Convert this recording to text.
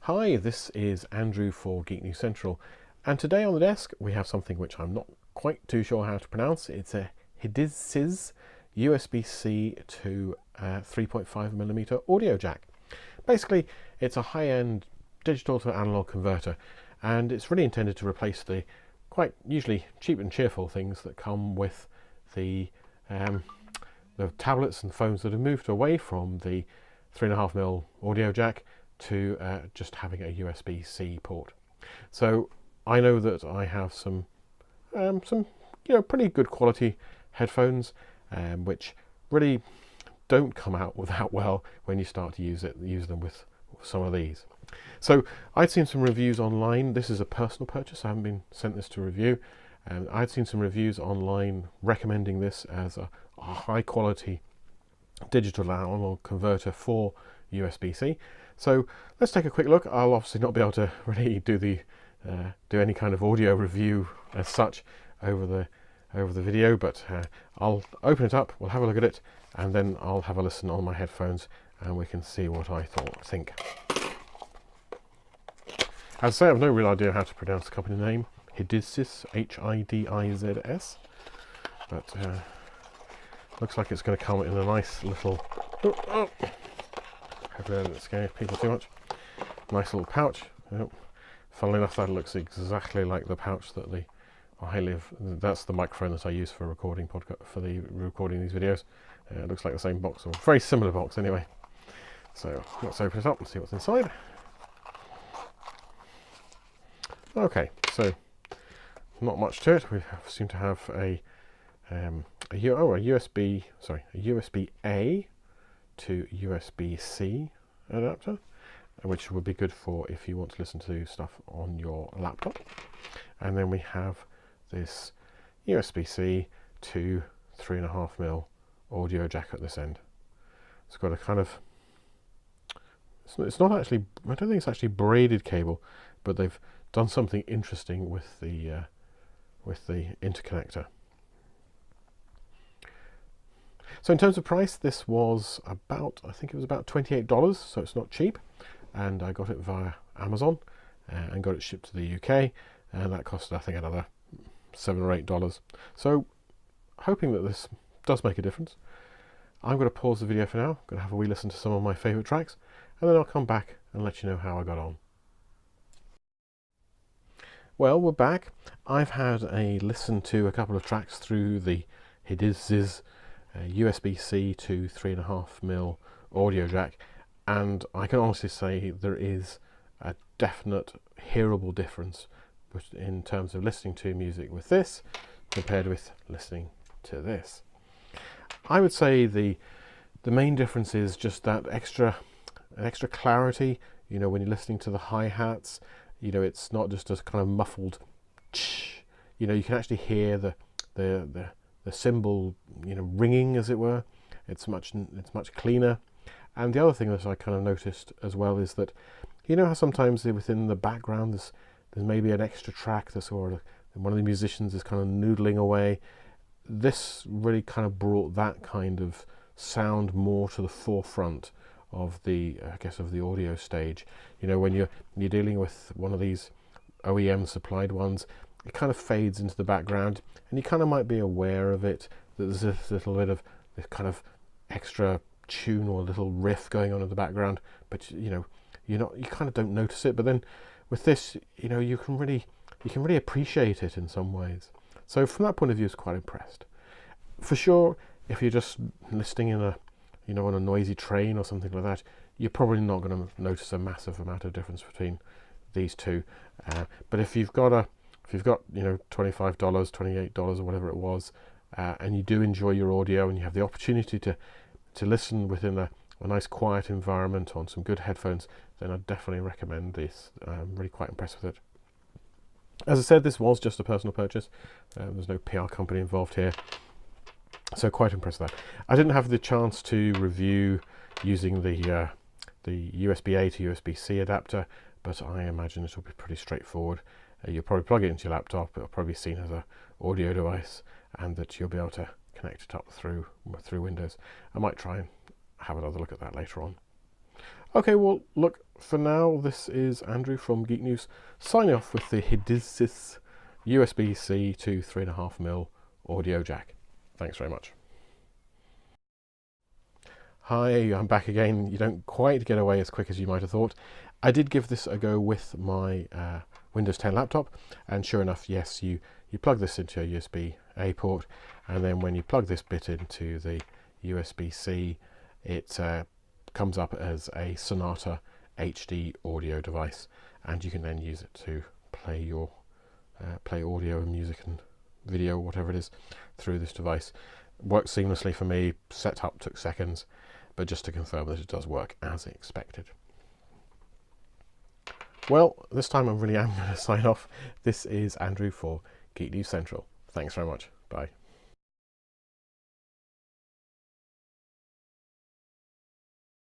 Hi, this is Andrew for Geek News Central, and today on the desk we have something which I'm not quite too sure how to pronounce. It's a Hidizs USB-C to 3.5mm audio jack. Basically, it's a high-end digital to analog converter, and it's really intended to replace the quite usually cheap and cheerful things that come with the tablets and phones that have moved away from the 3.5mm audio jack to just having a USB-C port. So I know that I have some pretty good quality headphones, which really don't come out without well when you start to use them with some of these. So I'd seen some reviews online. This is a personal purchase. I haven't been sent this to review. I'd seen some reviews online recommending this as a high quality digital analog converter for USB-C. So let's take a quick look. I'll obviously not be able to really do any kind of audio review as such over the video, but I'll open it up, we'll have a look at it, and then I'll have a listen on my headphones and we can see what I think. As I say, I have no real idea how to pronounce the company name. Hidizs, H-I-D-I-Z-S, but looks like it's going to come in a nice little... Hopefully I don't scare people too much. Nice little pouch. Oh, funnily enough, that looks exactly like the pouch that that's the microphone that I use for recording these videos. It looks like the same box, or a very similar box anyway. So let's open it up and see what's inside. Okay, so not much to it. We seem to have a USB-A to USB-C adapter, which would be good for if you want to listen to stuff on your laptop. And then we have this USB-C to 3.5mm audio jack at this end. It's got a kind of, it's not actually, I don't think it's actually braided cable, but they've done something interesting with the interconnector. So in terms of price, this was about, I think it was about $28, so it's not cheap. And I got it via Amazon and got it shipped to the UK, and that cost, I think, another $7 or $8. So hoping that this does make a difference. I'm going to pause the video for now. I'm going to have a wee listen to some of my favourite tracks, and then I'll come back and let you know how I got on. Well, we're back. I've had a listen to a couple of tracks through the Hidizs USB-C to 3.5mm audio jack, and I can honestly say there is a definite hearable difference in terms of listening to music with this compared with listening to this. I would say the main difference is just that extra clarity. You know, when you're listening to the hi-hats, you know, it's not just a kind of muffled tsh. You know, you can actually hear the cymbal, you know, ringing, as it were. It's much cleaner. And the other thing that I kind of noticed as well is that, you know how sometimes within the background there's maybe an extra track that's, or one of the musicians is kind of noodling away. This really kind of brought that kind of sound more to the forefront of the, I guess, of the audio stage. You know, when you're dealing with one of these OEM supplied ones, it kind of fades into the background, and you kind of might be aware of it, that there's this little bit of this kind of extra tune or little riff going on in the background, but you know, you kind of don't notice it. But then with this, you know, you can really appreciate it in some ways. So from that point of view, I was quite impressed. For sure, if you're just listening in a, you know, on a noisy train or something like that, you're probably not going to notice a massive amount of difference between these two. But if you've got you know, $25, $28 or whatever it was, and you do enjoy your audio and you have the opportunity to listen within a nice quiet environment on some good headphones, then I'd definitely recommend this. I'm really quite impressed with it. As I said, this was just a personal purchase. There's no PR company involved here, so quite impressed with that. I didn't have the chance to review using the USB-A to USB-C adapter, but I imagine it will be pretty straightforward. You'll probably plug it into your laptop. It'll probably be seen as an audio device, and that you'll be able to connect it up through Windows. I might try and have another look at that later on. Okay, well, look, for now, this is Andrew from Geek News signing off with the Hidizs USB-C to 3.5mm audio jack. Thanks very much. Hi, I'm back again. You don't quite get away as quick as you might have thought. I did give this a go with my Windows 10 laptop, and sure enough, yes, you plug this into a USB-A port, and then when you plug this bit into the USB-C, it comes up as a Sonata HD audio device, and you can then use it to play your play audio and music and video, whatever it is, through this device. Worked seamlessly for me. Setup took seconds, but just to confirm that it does work as expected. Well, this time I really am going to sign off. This is Andrew for Geek News Central. Thanks very much. Bye.